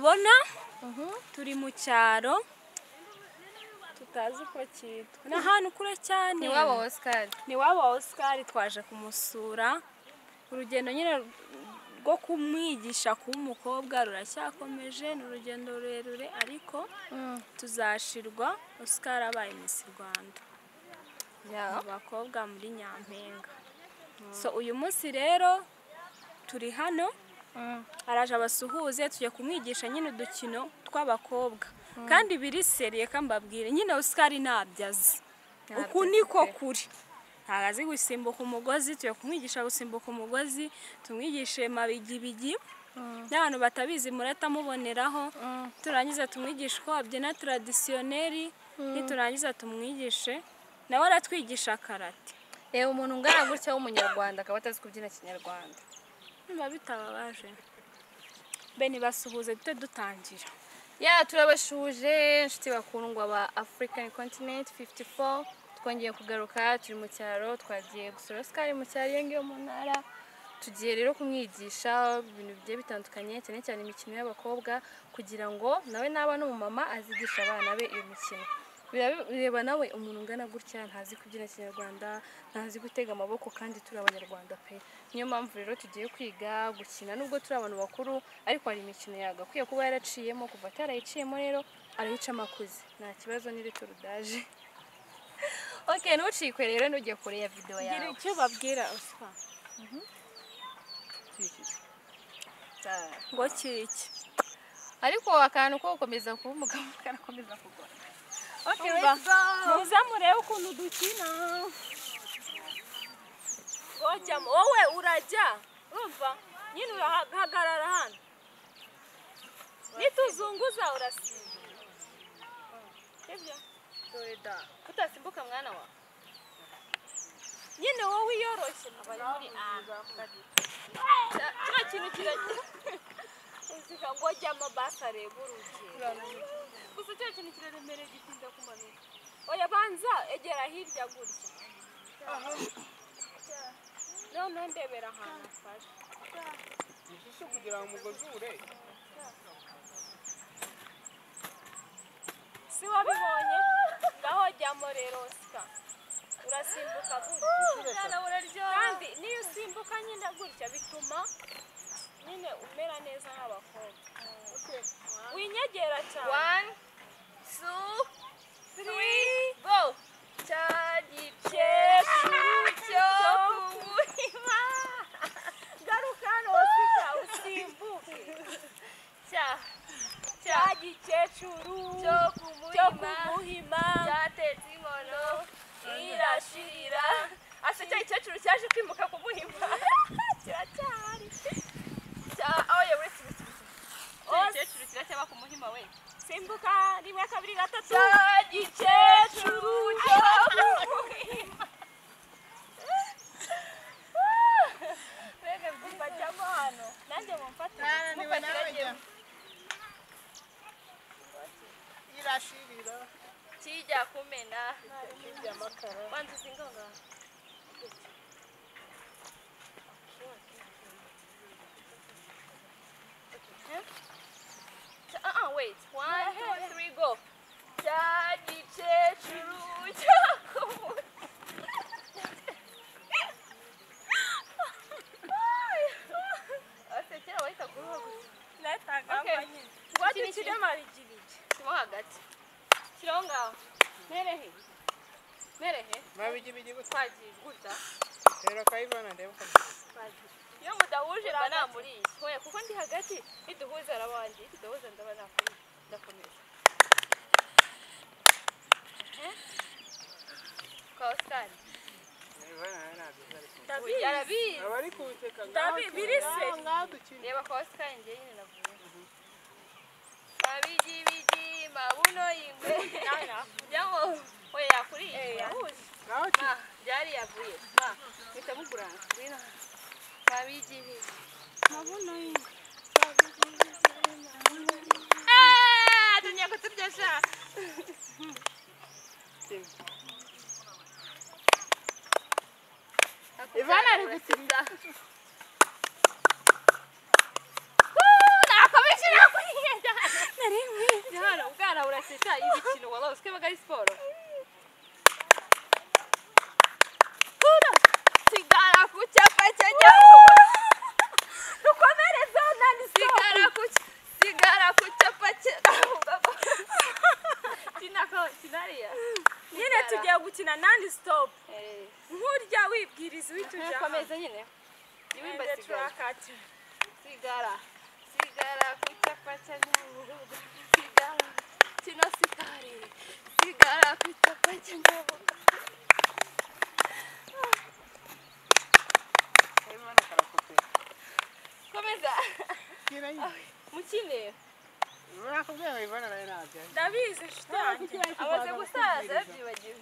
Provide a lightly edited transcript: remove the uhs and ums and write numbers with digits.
mubona turi mu cyaro tutazi uko cyitwa n'ahantu kure cyane ni wabo Oscar twaje kumusura urugendo nyine rwo kumwigisha kuba umukobwa ruracyakomeje ni urugendo rurerure ariko tuzashirwa Oscar abaye Miss Rwanda abakobwa muri Nyampinga so uyu munsi rero turi hano araje abasuhuze tujye kumwigisha nyine udukino tw'abakobwa kandi biri seriye kambabwire nyine Oscar nabyazi uku niko kuri ntazi gusimbuka umugozi tujye kumwigisha gusimbuka umugozi tumwigishe mabigibigi n'abantu batabizi murata muboneraho turangiza tumwigisha ko abyina traditionnel niturangiza tumwigishe nawe aratwigisha karate umuntu ungana gutya w'umunyarwanda akaba atazi kubyina kinyarwanda bitababaje beni basuhuze dute dutangira turabashuje inshuti bakundwa ba African Continent 54 twongeye kugaruka turi mu cyaro twagiye gusura Oscar mu cyaro yengiyo mu ntara tugiye rero kumwigisha ibintu bigiye bitandukanye cyane cyane imikino y'abakobwa kugira ngo nawe naba n'umumama azigisha abana be iyo mikino bireba nawe umuntu ungana gutya ntazi kubyina kinyarwanda ntazi gutega amaboko kandi turi abanyarwanda pe niyo mpamvu rero tugiye kwiga gukina nubwo turi abantu bakuru ariko hari imikino yagakwiye kuba yaraciyemo kuva atarayiciyemo rero arayica amakuzi nta kibazo n'iri turudaje ntucikwe rero ntugiye kure ya video yawe gira icyo babwira Oscar ngo kiki ariko akantu ko gukomeza kuba umugabo karakomeza kugora muza murebe ukuntu dukina wowe urajya urumva nyine urahagarara hano nituzunguza urasimba utasimbuka mwana wa nyine wowe yoroshye kino kintu kiragira uzika ngo jyamo basa reba urugero gusa cyo kintu kiraremereye gitinda kumanuka oya banza egera hirya gutya none ndebera ahantu afashe ishusho kugira ngo umugozi ure si wabibonye ngaho jyamo rero Oscar urasimbuka gutya kandi niyo usimbuka nyine gutya bituma nyine umera neza nk'abakobwa winyegera cyane 1 2 3 go cyo kumuhima garuka hano Oscar usimbuke cya gikecuru cyo kumuhima cyatetse inkono irashira ase cya gikecuru cyaje kwimuka kumuhima kiracyari gikecuru kiracyaba kumuhima we simbuka 1 2 3 cya gikecuru cyo kumuhima rege mbajyamo hano nanjye mumfate irashirira kijya kumena kijya makara bantu singonga wait 1 2 3 go churu chako asekera wahita kuruha What did you do, Marigiri? hagati kiriho ngaho merehe mabigibigi twagiye gutya rero kayivana ndeba iyo mudahuje mba namuriye hoya kuko ndi hagati niduhuza arabandi tudahuza ndaba nakuri ndakomeza kwa Oscar David abari kuwuteka David birise reba kwa Oscar ngiye nyine navuye mabigibigi mabuno yingwe yango hoya kuri yahuje byari yavuye bitamugurana bina mabigibigi mabuno yingwe dunia kutubyasha Ivana ari gutsinda nakomesha nakuyenda sita y'ibikino wala uske baga siporo Hura sigara ku cyapa cy'Igihugu dukomereza nani sigara ku cyapa cy'Igihugu Sinaria nyine tugiye gukina nandi stop nkurya wibwiriza witujya komeza nyine niwimba sigara sigara ku cyapa cy'Igihugu sigara kino sitari sigara ku cyapa cy'Igihugu Kayivana karakope. komeza Kirayi. mukine Urakubwira Kayivana nayo ntabyo. ndabizi nshuti yanjye amaze gusaza yabyibagiwe